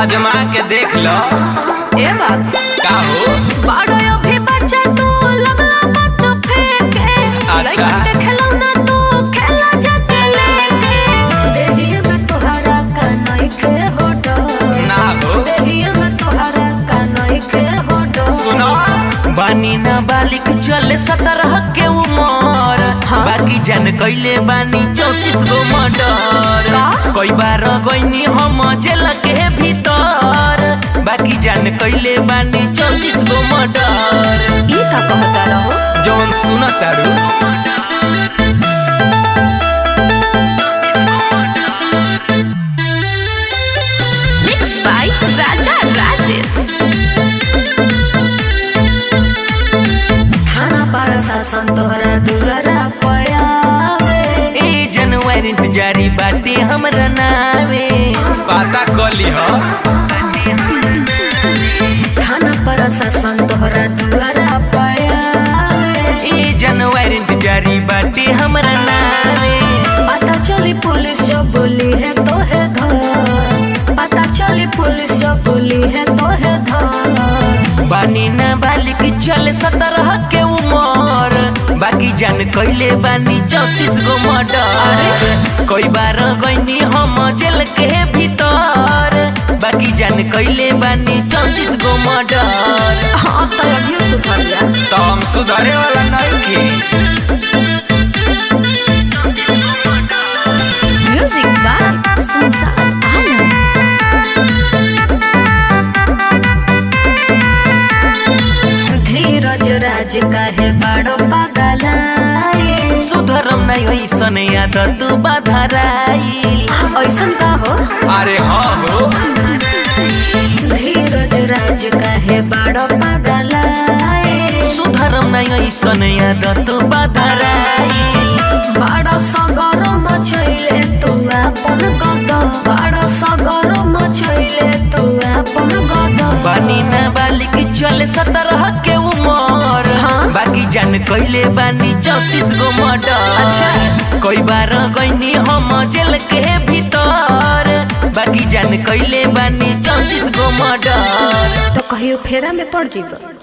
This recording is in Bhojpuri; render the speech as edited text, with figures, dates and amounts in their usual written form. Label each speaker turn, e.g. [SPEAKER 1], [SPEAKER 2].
[SPEAKER 1] आजमा के देख लो।
[SPEAKER 2] ए बात
[SPEAKER 1] का हो?
[SPEAKER 2] बड़ो अभी बच्चा तू लगला मत फेंके।
[SPEAKER 1] अच्छा।
[SPEAKER 2] लइका के खिलौना तू खेला जाके लेके। देहिया में तोहरा का नइखे हो डर।
[SPEAKER 1] ना हो।
[SPEAKER 2] देहिया में तोहरा का नइखे हो डर।
[SPEAKER 1] सुनो
[SPEAKER 3] बानी ना बालिक चले 17 के उमर।
[SPEAKER 2] हाँ?
[SPEAKER 3] बाकी जान कैले बानी 34 गो मर्डर।
[SPEAKER 2] का?
[SPEAKER 3] कई बार गईनी हम जेल के भीतर। बाकी जान कैले बानी 34 गो मर्डर।
[SPEAKER 2] ई का कहता रहो?
[SPEAKER 1] जौन सुन तारू
[SPEAKER 2] मिक्स बाय राजा राजेश। थाना पर शासन तोहरा दुआरा पयावे।
[SPEAKER 3] ए जनवरी जारी बाटे हमरा नावे।
[SPEAKER 1] पता कली हो।
[SPEAKER 2] थाना पर शासन तोहरा दुआरा पयावे।
[SPEAKER 3] ए जनवरी जारी बाटे हमरा नावे।
[SPEAKER 2] पता चली पुलिस जो बोली है तो है धर। पता चली पुलिस जो बोली है तो है धर।
[SPEAKER 3] बानी ना बालिक चले 17 के उमर। बाकी जान कैले बानी 34 गो मर्डर। कई बार गईनी हम जेल के भीतर। बाकी जान कैले बानी 34 गो मर्डर।
[SPEAKER 2] हाँ तो अभी सुधर जा।
[SPEAKER 1] तो हम सुधारे वाला नहीं की।
[SPEAKER 2] म्यूजिक बाय संसार आलम। धीरज राज काहे बड़ो पागलाई।
[SPEAKER 3] सुधरम नहीं ऐसन आदत बाधराइल।
[SPEAKER 2] ऐसन का हो?
[SPEAKER 1] अरे हाँ हो।
[SPEAKER 2] धीरज राज काहे बड़ो पागलाई।
[SPEAKER 3] सुधरम नहीं ऐसन आदत बाधराइल।
[SPEAKER 2] बड़ा सगर मचैले तू अपन गद। बड़ा सगर मचैले तू अपन गद।
[SPEAKER 3] बानी ना बालिक चले 17 के उमर।
[SPEAKER 2] हाँ?
[SPEAKER 3] बाकी जान कैले बानी 34 गो मर्डर।
[SPEAKER 2] अच्छा।
[SPEAKER 3] कई बार गईनी हम जेल के भीतर। बाकी जान कैले बानी 34 गो मर्डर।
[SPEAKER 2] तो कहियो फेरा में पड़ जीबो।